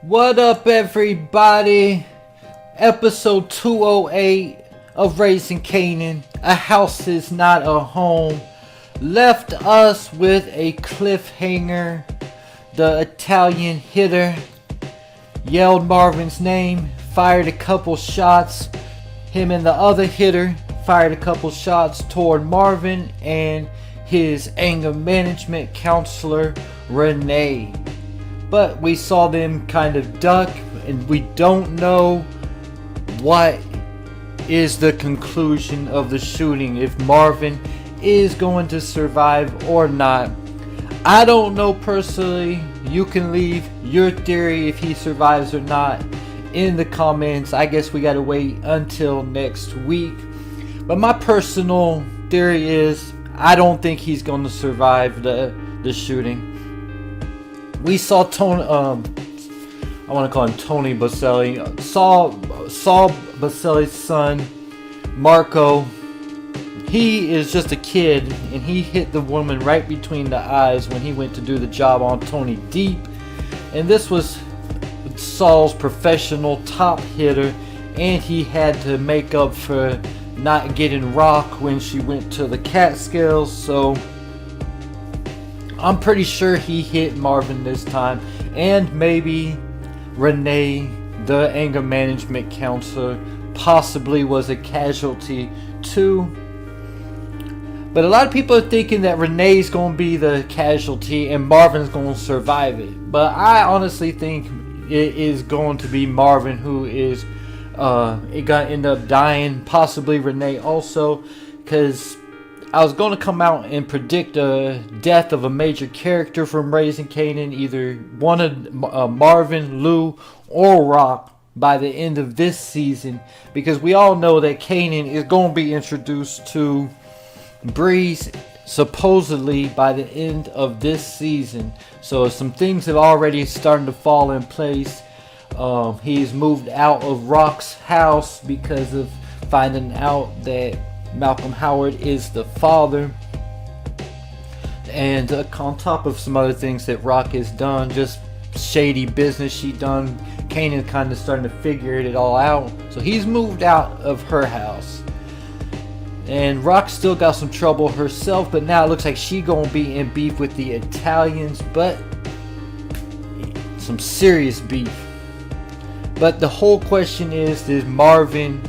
What up, everybody? Episode 208 of Raising Kanan. A house is not a home. Left us with a cliffhanger. The Italian hitter yelled Marvin's name, fired a couple shots. Him and the other hitter fired a couple shots toward Marvin and his anger management counselor, Renee. But we saw them kind of duck, and we don't know what is the conclusion of the shooting, if Marvin is going to survive or not. I don't know personally. You can leave your theory if he survives or not in the comments. I guess we gotta wait until next week. But my personal theory is I don't think he's going to survive the shooting. We saw Tony, I want to call him Tony Baselli. Saul Baselli's son, Marco. He is just a kid, and he hit the woman right between the eyes when he went to do the job on Tony Deep. And this was Saul's professional top hitter, and he had to make up for not getting Rock when she went to the Catskills. So I'm pretty sure he hit Marvin this time, and maybe Renee, the anger management counselor, possibly was a casualty too. But a lot of people are thinking that Renee's going to be the casualty and Marvin's going to survive it. But I honestly think it is going to be Marvin who is going to end up dying, possibly Renee also, because I was going to come out and predict the death of a major character from Raising Kanan, either one of Marvin, Lou, or Rock by the end of this season, because we all know that Kanan is going to be introduced to Breeze supposedly by the end of this season. So some things have already started to fall in place. He's moved out of Rock's house because of finding out that Malcolm Howard is the father, and on top of some other things that Rock has done, just shady business she done, Kanan kind of starting to figure it all out. So he's moved out of her house, and Rock still got some trouble herself, but now it looks like she gonna be in beef with the Italians, but some serious beef. But the whole question is, did Marvin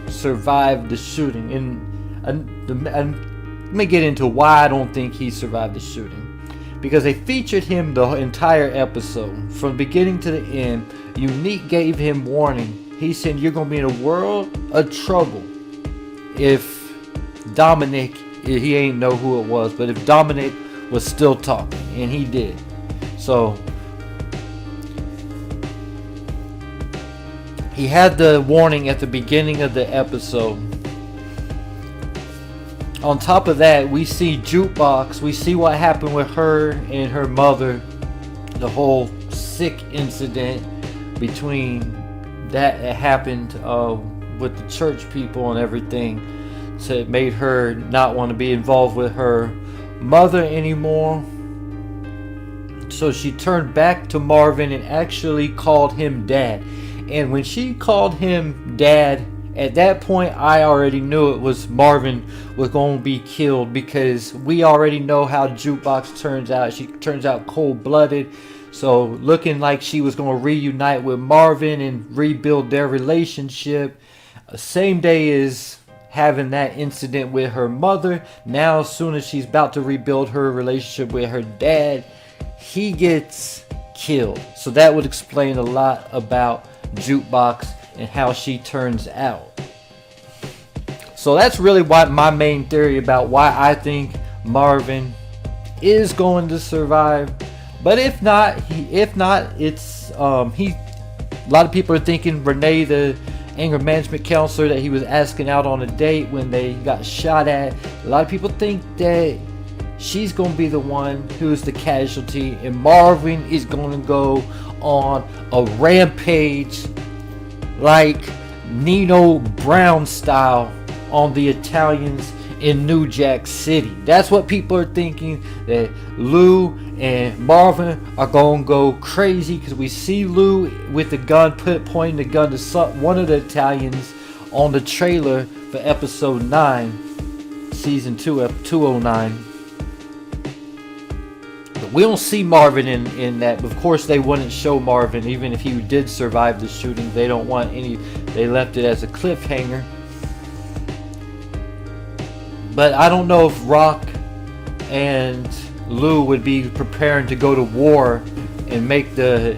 survived the shooting? And let me get into why I don't think he survived the shooting, because they featured him the entire episode from beginning to the end. Unique gave him warning. He said you're gonna be in a world of trouble if Dominic, he ain't know who it was, but if Dominic was still talking, and he did. So he had the warning at the beginning of the episode. On top of that, we see Jukebox. We see what happened with her and her mother. The whole sick incident between that happened with the church people and everything. So it made her not want to be involved with her mother anymore. So she turned back to Marvin and actually called him dad. And when she called him dad, at that point I already knew it was Marvin was going to be killed, because we already know how Jukebox turns out. She turns out cold-blooded. So looking like she was going to reunite with Marvin and rebuild their relationship. Same day as having that incident with her mother. Now as soon as she's about to rebuild her relationship with her dad, he gets killed. So that would explain a lot about Jukebox and how she turns out. So that's really my main theory about why I think Marvin is going to survive. But if not, it's a lot of people are thinking Renee, the anger management counselor that he was asking out on a date when they got shot at. A lot of people think that she's going to be the one who's the casualty, and Marvin is going to go on a rampage like Nino Brown style on the Italians in New Jack City. That's what people are thinking, that Lou and Marvin are going to go crazy, because we see Lou with the gun, pointing the gun to one of the Italians on the trailer for episode 9, season 2, 209. But we don't see Marvin in that. Of course, they wouldn't show Marvin, even if he did survive the shooting. They don't want any, they left it as a cliffhanger. But I don't know if Rock and Lou would be preparing to go to war and make the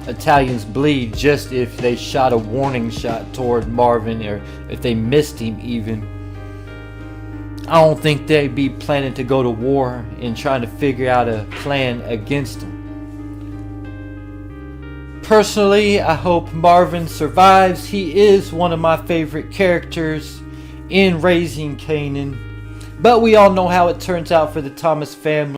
Italians bleed, just if they shot a warning shot toward Marvin, or if they missed him even. I don't think they'd be planning to go to war and trying to figure out a plan against him. Personally, I hope Marvin survives. He is one of my favorite characters in Raising Kanan. But we all know how it turns out for the Thomas family.